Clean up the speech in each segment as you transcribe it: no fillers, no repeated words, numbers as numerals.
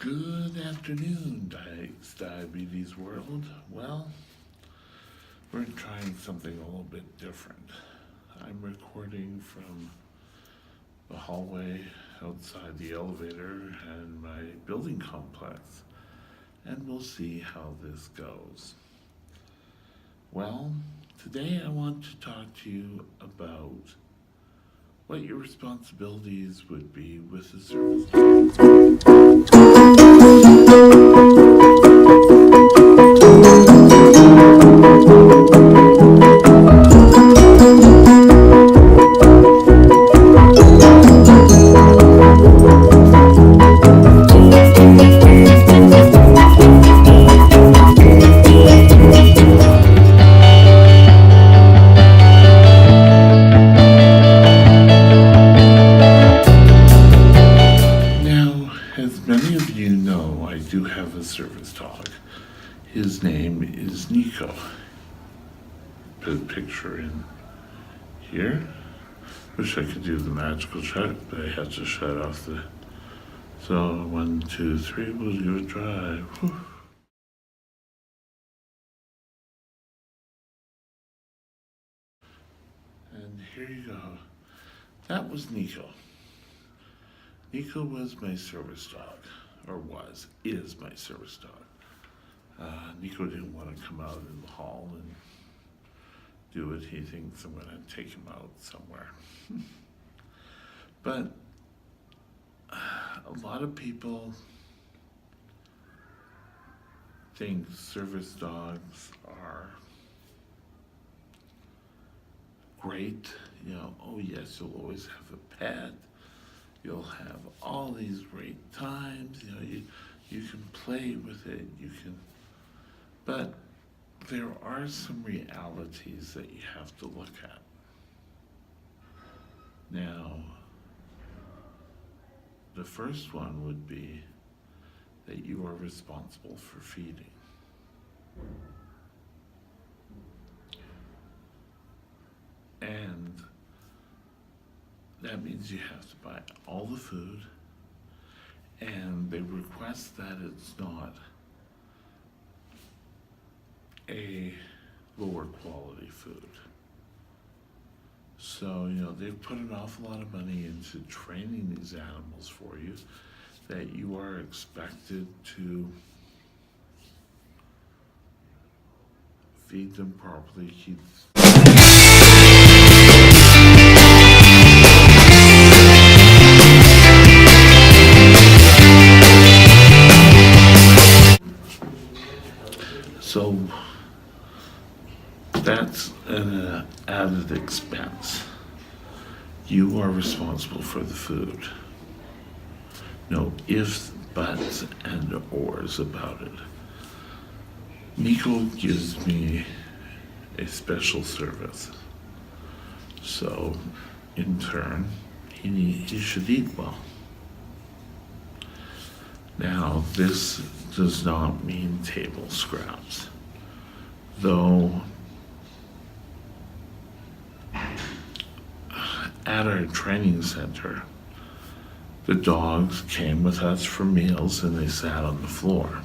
Good afternoon, Diabetes World. Well, we're trying something a little bit different. I'm recording from the hallway outside the elevator and my building complex, and we'll see how this goes. Well, today I want to talk to you about what your responsibilities would be with the service. Now, as many of you know, I do have a service dog. His name is Nico. Put a picture in here. Wish I could do the magical shut, but I had to shut off the. So 1, 2, 3, we'll give it a try. Whew. And here you go. That was Nico. Nico was my service dog, or is my service dog. Nico didn't want to come out in the hall and do it. He thinks I'm going to take him out somewhere. But a lot of people think service dogs are great. You know, oh yes, you'll always have a pet. You'll have all these great times. You know, you can play with it. But there are some realities that you have to look at. Now, the first one would be that you are responsible for feeding. And that means you have to buy all the food, and they request that it's not a lower quality food. So, you know, they've put an awful lot of money into training these animals for you, that you are expected to feed them properly, keep. So that's an added expense. You are responsible for the food. No ifs, buts, and ors about it. Nico gives me a special service. So, in turn, he should eat well. Now, this does not mean table scraps, though at our training center, the dogs came with us for meals and they sat on the floor.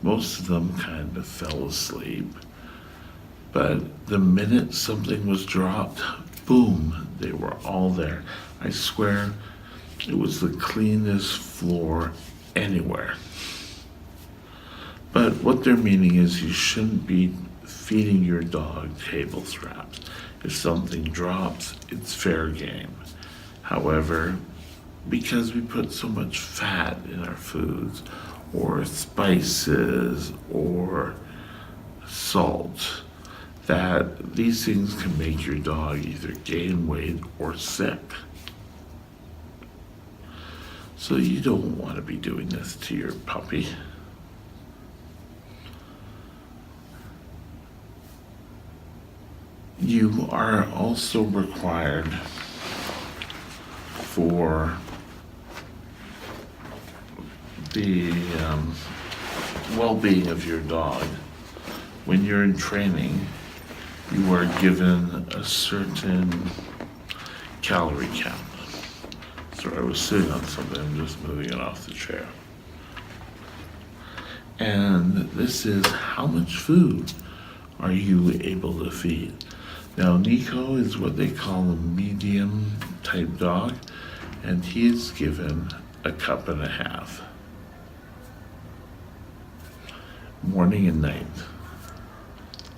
Most of them kind of fell asleep, but the minute something was dropped, boom, they were all there. I swear it was the cleanest floor anywhere. But what they're meaning is you shouldn't be feeding your dog table scraps. If something drops, it's fair game. However, because we put so much fat in our foods, or spices, or salt, that these things can make your dog either gain weight or sick. So you don't want to be doing this to your puppy. You are also required for the well-being of your dog. When you're in training, you are given a certain calorie count. So I was sitting on something, I'm just moving it off the chair. And this is how much food are you able to feed? Now, Nico is what they call a medium type dog, and he is given a cup and a half, morning and night.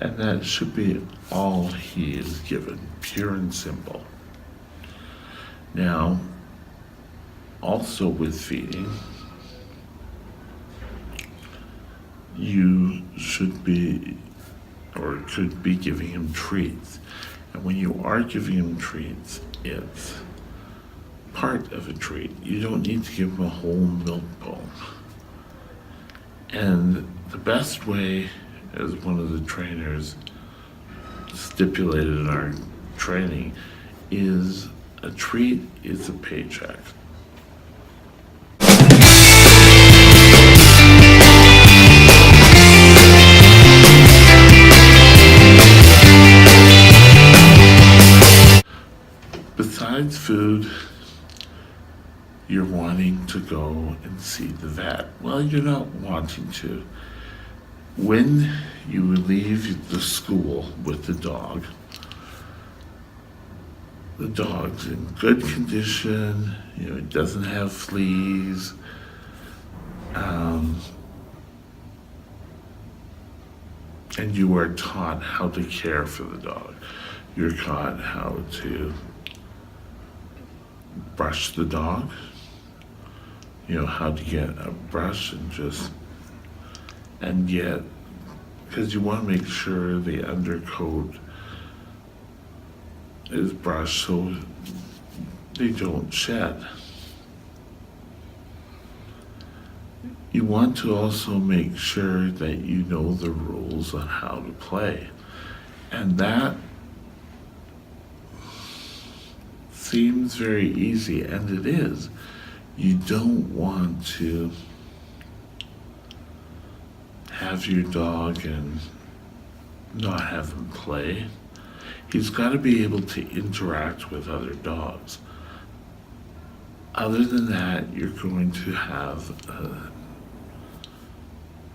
And that should be all he is given, pure and simple. Now, also with feeding, you should be or could be giving him treats. And when you are giving him treats, it's part of a treat. You don't need to give him a whole milk bowl. And the best way, as one of the trainers stipulated in our training, is a treat is a paycheck. Besides food, you're wanting to go and see the vet. Well, you're not wanting to. When you leave the school with the dog's in good condition, it doesn't have fleas, and you are taught how to care for the dog. You're taught how to brush the dog, how to get a brush and get, because you want to make sure the undercoat is brushed so they don't shed. You want to also make sure that you know the rules on how to play. And that seems very easy, and it is. You don't want to have your dog and not have him play. He's got to be able to interact with other dogs. Other than that, you're going to have a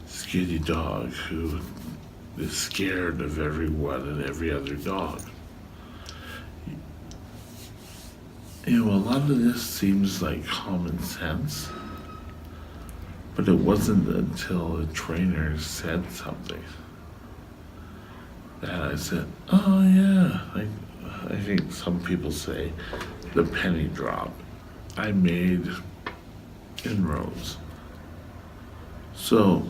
skinny dog who is scared of everyone and every other dog. A lot of this seems like common sense, but it wasn't until a trainer said something that I said, oh yeah, I think some people say the penny drop. I made inroads. So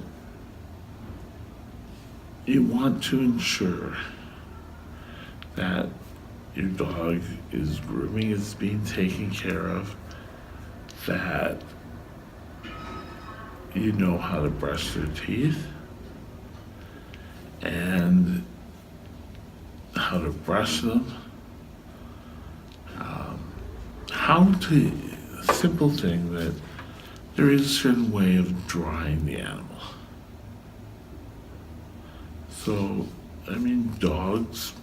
you want to ensure that your dog grooming is being taken care of, that you know how to brush their teeth, and how to brush them, simple thing that there is a certain way of drying the animal. So, dogs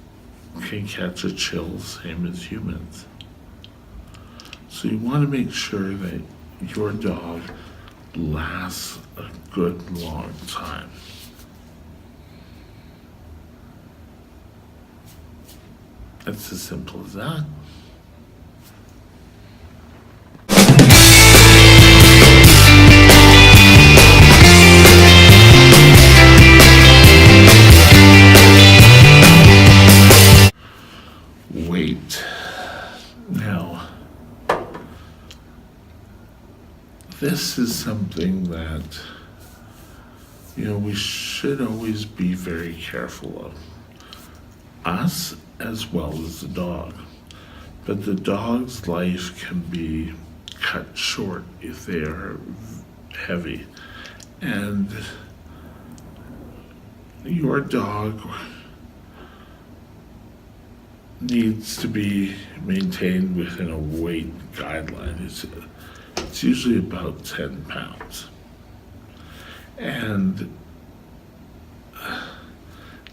can catch a chill, same as humans. So you want to make sure that your dog lasts a good long time. It's as simple as that. Weight. Now, this is something that, we should always be very careful of. Us as well as the dog. But the dog's life can be cut short if they are heavy. And your dog needs to be maintained within a weight guideline. It's usually about 10 pounds. And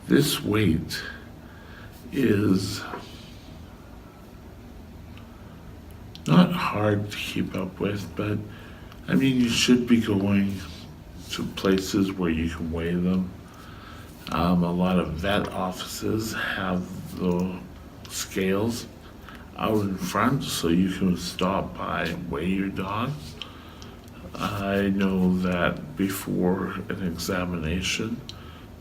this weight is not hard to keep up with, but you should be going to places where you can weigh them. A lot of vet offices have the scales out in front so you can stop by and weigh your dog. I know that before an examination,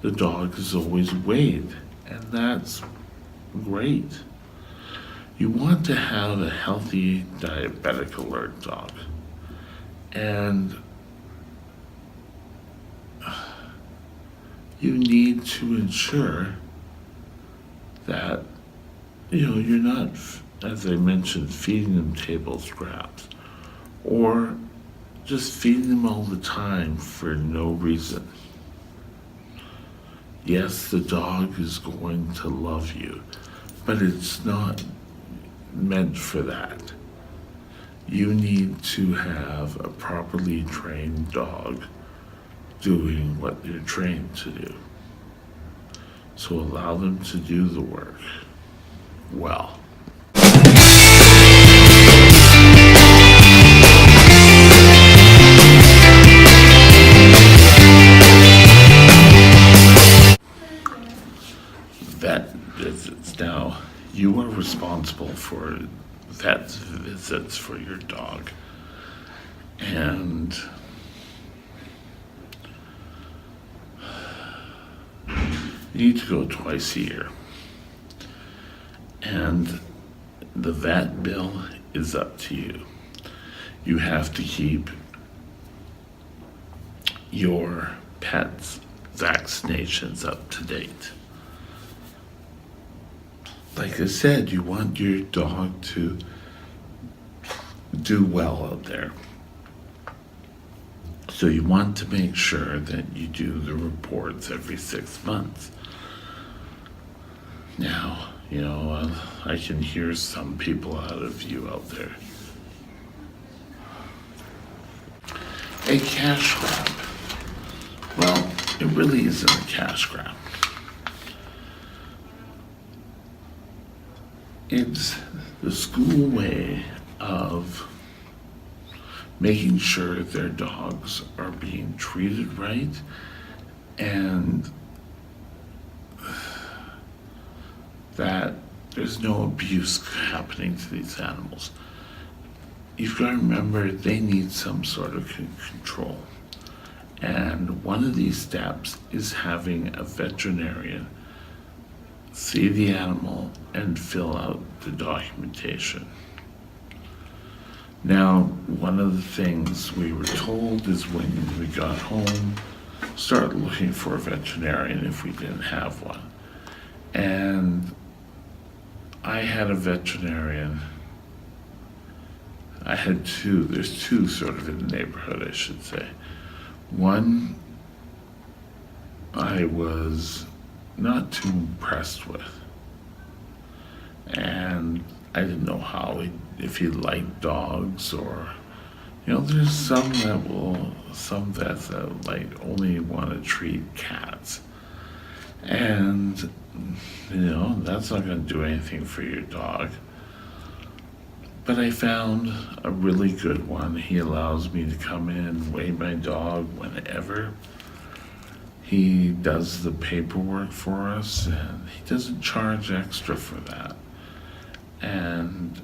the dog is always weighed, and that's great. You want to have a healthy diabetic alert dog, and you need to ensure that you're not, as I mentioned, feeding them table scraps or just feeding them all the time for no reason. Yes, the dog is going to love you, but it's not meant for that. You need to have a properly trained dog doing what they're trained to do. So allow them to do the work well. Vet visits. Now, you are responsible for vet visits for your dog. And you need to go twice a year. And the vet bill is up to you. You have to keep your pet's vaccinations up to date. Like I said, you want your dog to do well out there. So you want to make sure that you do the reports every 6 months. Now, I can hear some people out of you out there. A cash grab. Well, it really isn't a cash grab. It's the school way of making sure their dogs are being treated right and that there's no abuse happening to these animals. You've got to remember they need some sort of control. And one of these steps is having a veterinarian see the animal and fill out the documentation. Now, one of the things we were told is when we got home, start looking for a veterinarian if we didn't have one. And I had a veterinarian. I had two. There's two sort of in the neighborhood, I should say. One I was not too impressed with. And I didn't know if he liked dogs or, there's some vets that only want to treat cats. And, that's not going to do anything for your dog. But I found a really good one. He allows me to come in, weigh my dog whenever. He does the paperwork for us, and he doesn't charge extra for that. And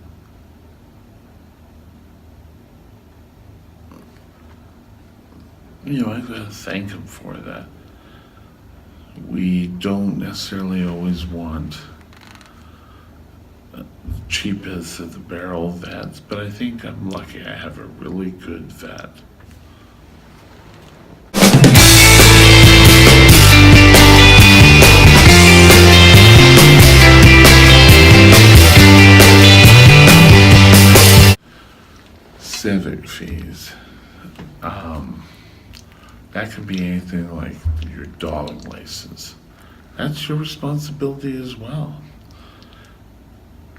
I gotta thank him for that. We don't necessarily always want cheapest of the barrel vets, but I think I'm lucky I have a really good vet. Civic fees. That could be anything like your dog license. That's your responsibility as well.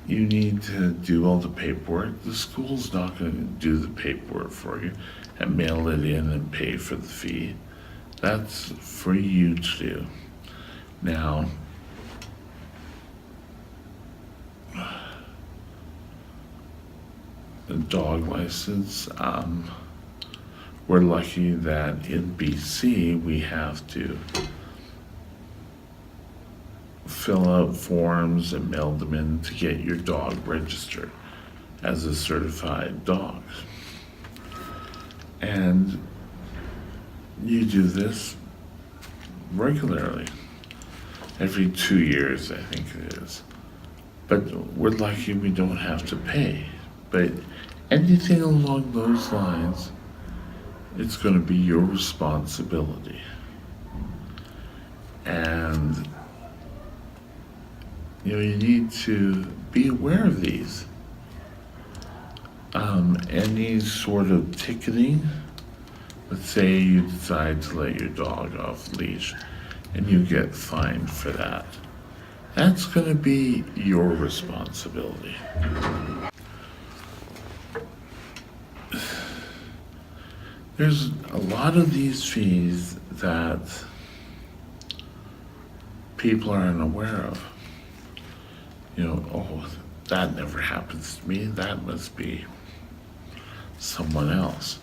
You need to do all the paperwork. The school's not going to do the paperwork for you and mail it in and pay for the fee. That's for you to do. Now, the dog license, We're lucky that in BC we have to fill out forms and mail them in to get your dog registered as a certified dog. And you do this regularly, every 2 years, I think it is. But we're lucky we don't have to pay. But anything along those lines, it's going to be your responsibility. And you need to be aware of these. Any sort of ticketing, let's say you decide to let your dog off leash and you get fined for that. That's going to be your responsibility. There's a lot of these fees that people are unaware of. Oh, that never happens to me. That must be someone else.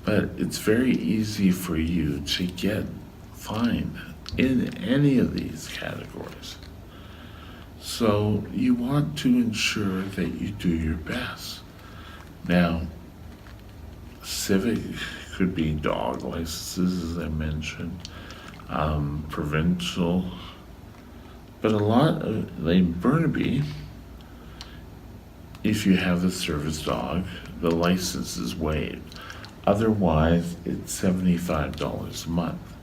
But it's very easy for you to get fined in any of these categories. So you want to ensure that you do your best. Now, civic could be dog licenses, as I mentioned, provincial, but a lot of, like Burnaby, if you have a service dog, the license is waived. Otherwise, it's $75 a month.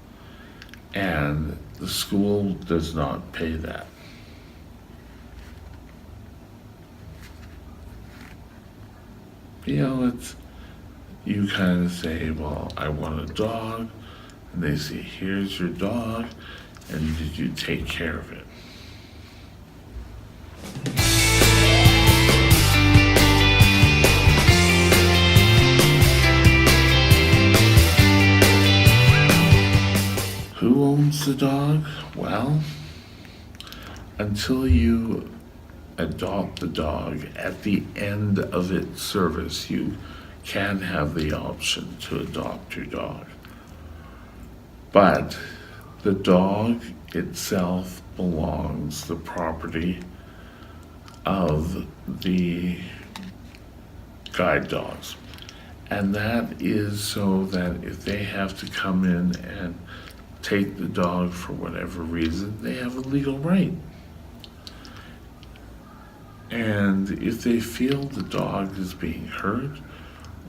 And the school does not pay that. It's, you kind of say, well, I want a dog. And they say, here's your dog. And did you take care of it? Who owns the dog? Well, until you adopt the dog at the end of its service, you can have the option to adopt your dog. But the dog itself belongs the property of the guide dogs. And that is so that if they have to come in and take the dog for whatever reason, they have a legal right. And if they feel the dog is being hurt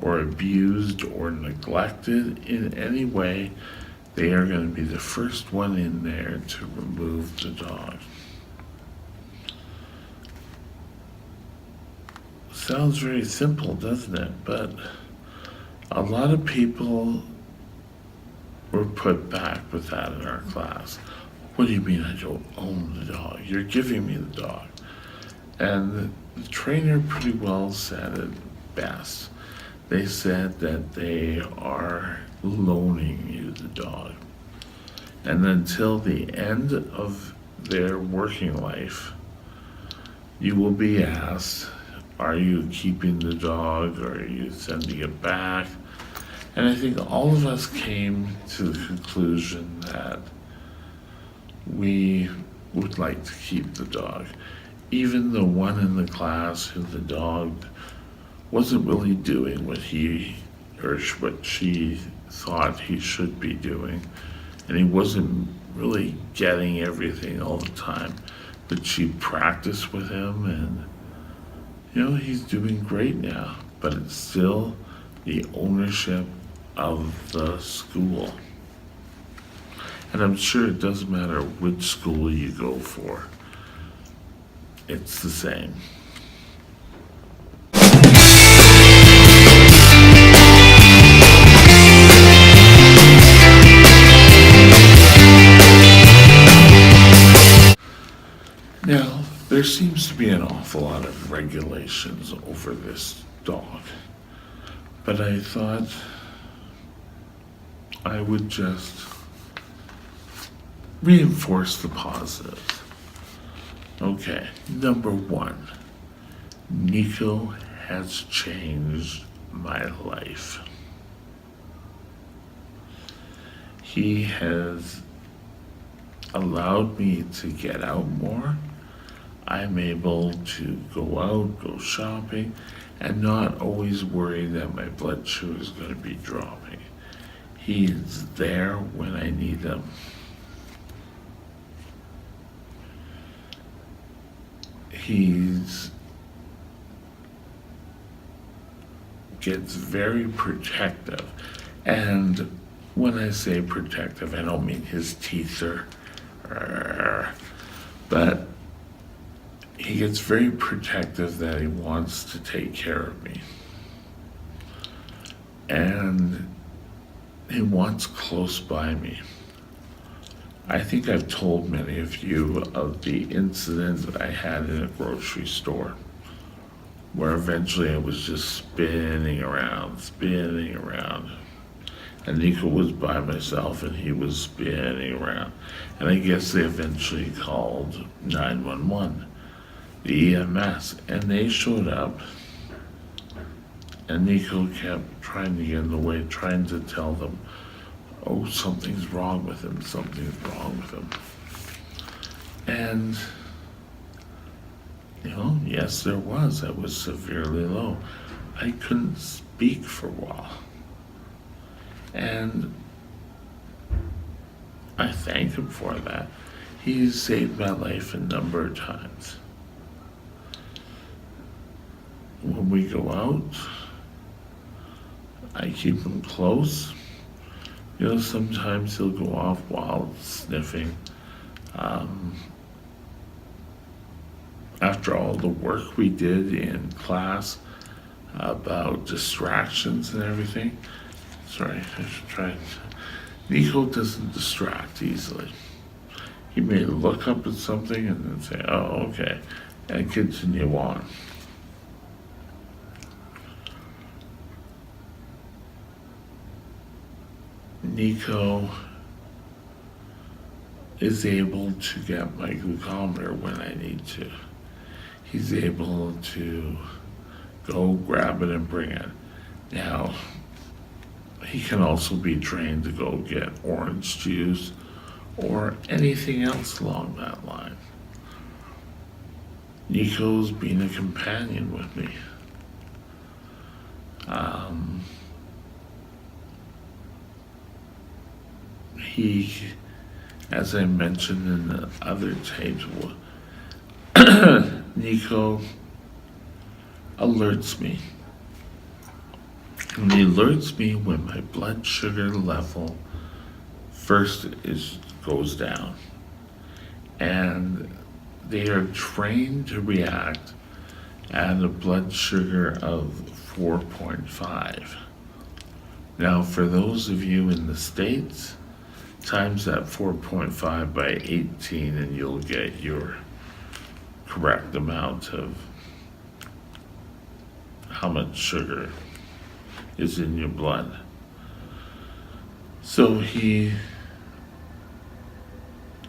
or abused or neglected in any way, they are going to be the first one in there to remove the dog. Sounds very simple, doesn't it? But a lot of people were put back with that in our class. What do you mean I don't own the dog? You're giving me the dog. And the trainer pretty well said it best. They said that they are loaning you the dog. And until the end of their working life, you will be asked, are you keeping the dog or are you sending it back? And I think all of us came to the conclusion that we would like to keep the dog. Even the one in the class who the dog wasn't really doing what he or what she thought he should be doing, and he wasn't really getting everything all the time, but she practiced with him, and he's doing great now, but it's still the ownership of the school. And I'm sure it doesn't matter which school you go for, it's the same. Now, there seems to be an awful lot of regulations over this dog, but I thought I would just reinforce the positives. Okay, number one, Nico has changed my life. he has allowed me to get out more. I'm able to go out, go shopping, and not always worry that my blood sugar is going to be dropping. He's there when I need him. He's gets very protective, and when I say protective, I don't mean his teeth are, but he gets very protective that he wants to take care of me, and he wants close by me. I think I've told many of you of the incident that I had in a grocery store, where eventually I was just spinning around, and Nico was by myself and he was spinning around. And I guess they eventually called 911, the EMS, and they showed up, and Nico kept trying to get in the way, trying to tell them, oh, something's wrong with him, And, yes, there was. I was severely low. I couldn't speak for a while. And I thank him for that. He's saved my life a number of times. When we go out, I keep him close. Sometimes he'll go off while sniffing. After all the work we did in class about distractions and everything, sorry, I should try. Nico doesn't distract easily. He may look up at something and then say, oh, okay, and continue on. Nico is able to get my glucometer when I need to. He's able to go grab it and bring it. Now, he can also be trained to go get orange juice or anything else along that line. Nico's been a companion with me. He, as I mentioned in the other tapes, Nico alerts me. And he alerts me when my blood sugar level first goes down. And they are trained to react at a blood sugar of 4.5. Now, for those of you in the States, times that 4.5 by 18 and you'll get your correct amount of how much sugar is in your blood. So he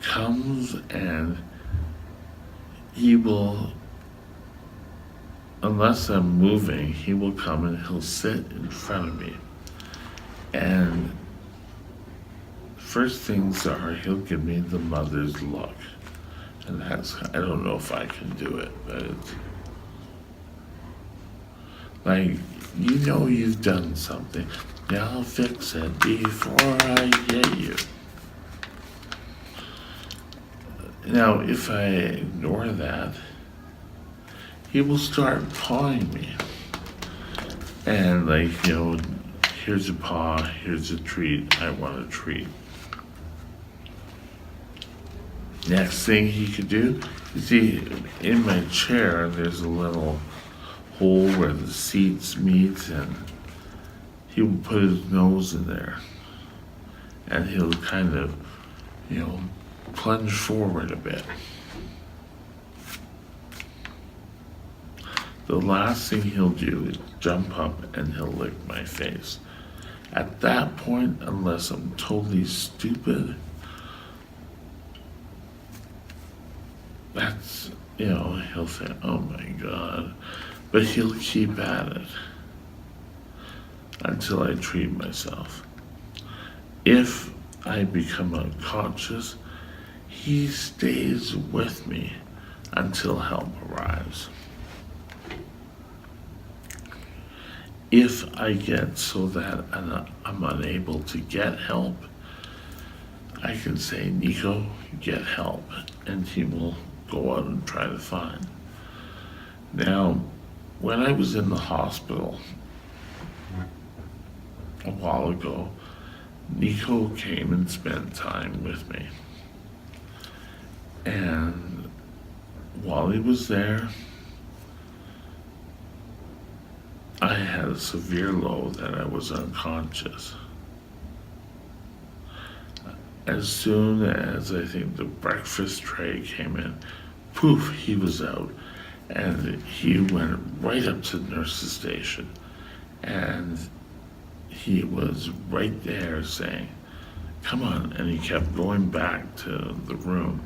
comes and he will, unless I'm moving, he will come and he'll sit in front of me. And first things are, he'll give me the mother's look. And that's, I don't know if I can do it, but it's like, you've done something. Now I'll fix it before I get you. Now, if I ignore that, he will start pawing me. And here's a paw, here's a treat, I want a treat. Next thing he could do, you see, in my chair, there's a little hole where the seats meet, and he will put his nose in there, and he'll kind of, plunge forward a bit. The last thing he'll do is jump up and he'll lick my face. At that point, unless I'm totally stupid, that's, he'll say, oh my God, but he'll keep at it until I treat myself. If I become unconscious, he stays with me until help arrives. If I get so that I'm unable to get help, I can say, Nico, get help, and he will go out and try to find. Now, when I was in the hospital a while ago, Nico came and spent time with me. And while he was there, I had a severe low that I was unconscious. As soon as I think the breakfast tray came in, poof, he was out. And he went right up to the nurse's station. And he was right there saying, come on. And he kept going back to the room.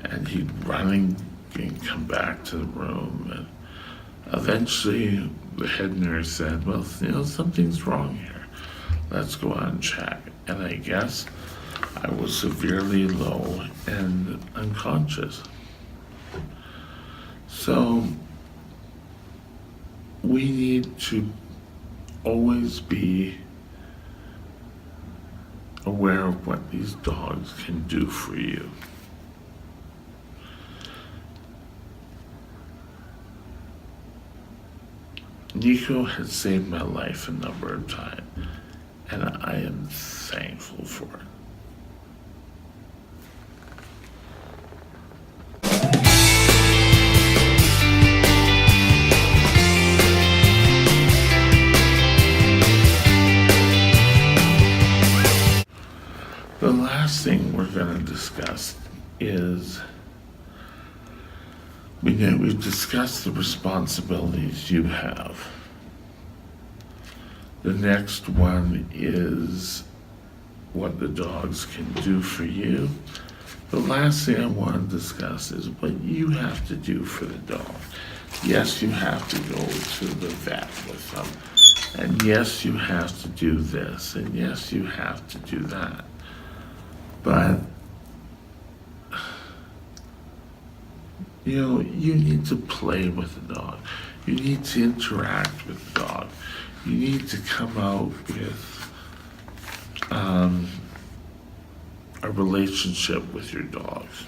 And he'd running and come back to the room. And eventually the head nurse said, well, something's wrong here. Let's go on and check. And I guess I was severely low and unconscious. So we need to always be aware of what these dogs can do for you. Nico has saved my life a number of times, and I am thankful for it. The last thing we're going to discuss is we've discussed the responsibilities you have. The next one is what the dogs can do for you. The last thing I want to discuss is what you have to do for the dog. Yes, you have to go to the vet with them. And yes, you have to do this. And yes, you have to do that. But you need to play with the dog. You need to interact with the dog. You need to come out with a relationship with your dogs.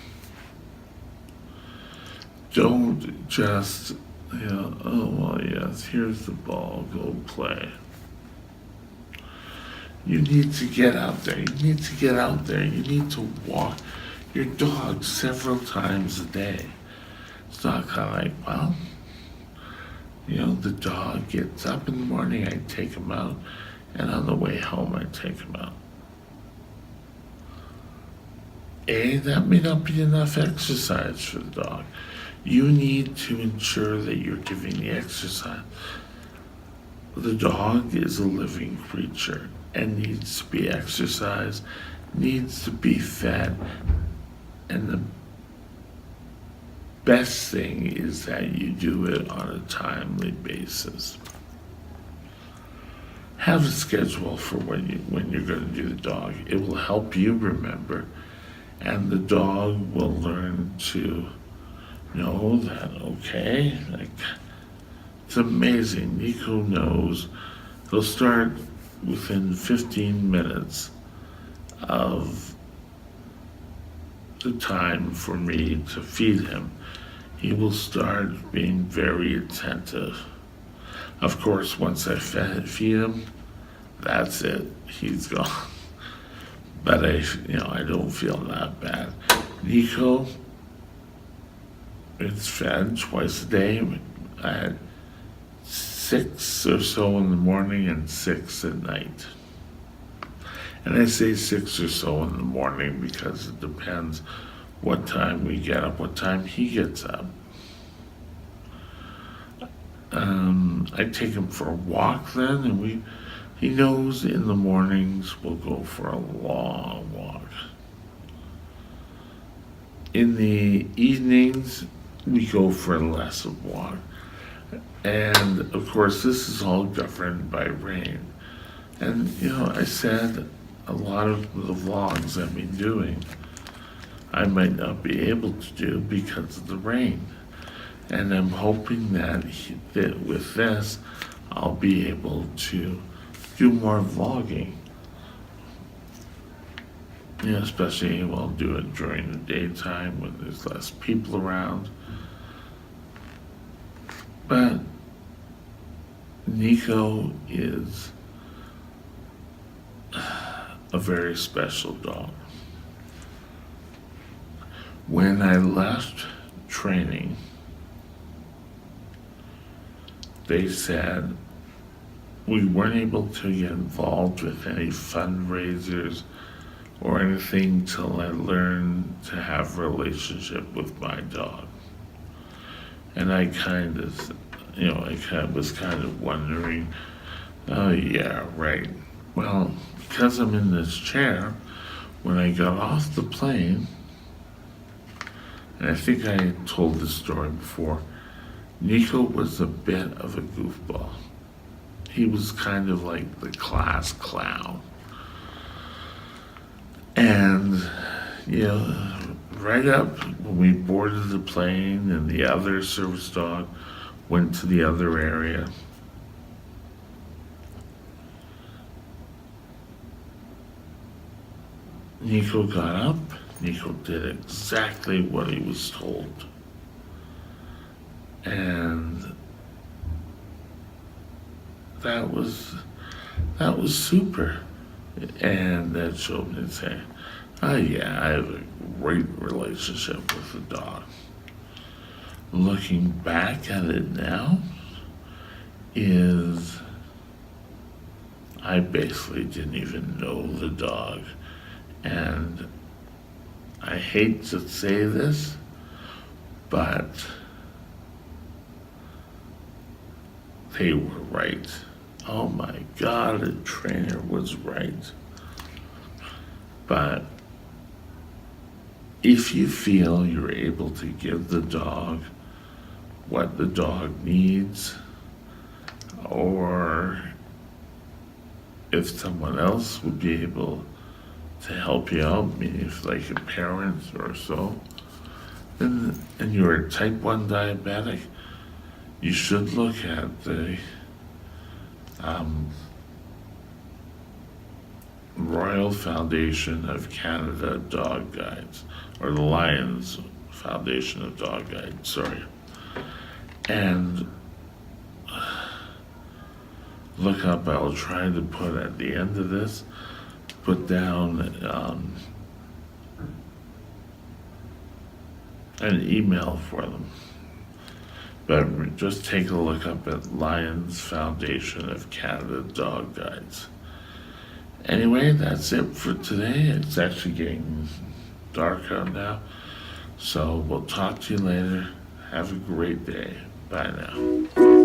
Don't just, oh, well, yes, here's the ball, go play. You need to get out there. You need to get out there. You need to walk your dog several times a day. It's not kind of like, well, the dog gets up in the morning, I take him out, and on the way home, I take him out. That may not be enough exercise for the dog. You need to ensure that you're giving the exercise. The dog is a living creature and needs to be exercised, needs to be fed, and the best thing is that you do it on a timely basis. Have a schedule for when you're going to do the dog. It will help you remember, and the dog will learn to know that, okay, it's amazing. Nico knows. He'll start within 15 minutes of the time for me to feed him. He will start being very attentive. Of course, once I feed him, that's it. He's gone. But I don't feel that bad. Nico, it's fed twice a day at 6 or so in the morning and 6 at night. And I say 6 or so in the morning because it depends what time we get up, what time he gets up. I take him for a walk then, and he knows in the mornings we'll go for a long walk. In the evenings, we go for less of a walk. And of course, this is all governed by rain. And I said a lot of the vlogs I've been doing, I might not be able to do because of the rain. And I'm hoping that with this, I'll be able to do more vlogging. Yeah, especially I'll do it during the daytime when there's less people around. But Nico is a very special dog. When I left training, they said we weren't able to get involved with any fundraisers or anything till I learned to have a relationship with my dog. And I kind of, was kind of wondering, oh yeah, right. Well, because I'm in this chair, when I got off the plane, and I think I told this story before, Nico was a bit of a goofball. He was kind of like the class clown. And, right up when we boarded the plane and the other service dog went to the other area, Nico got up. Nico did exactly what he was told. And that was super. And that showed me to say, oh yeah, I have a great relationship with the dog. Looking back at it now, I basically didn't even know the dog. And I hate to say this, but they were right. Oh my God, the trainer was right. But if you feel you're able to give the dog what the dog needs, or if someone else would be able to help you out, meaning if like a parent or so, and you're a type 1 diabetic, you should look at the Royal Foundation of Canada Dog Guides, or the Lions Foundation of Dog Guides, sorry. And look up, I'll try to put at the end of this, put down an email for them. But just take a look up at Lions Foundation of Canada Dog Guides. Anyway, that's it for today. It's actually getting dark out now. So we'll talk to you later. Have a great day. Bye now.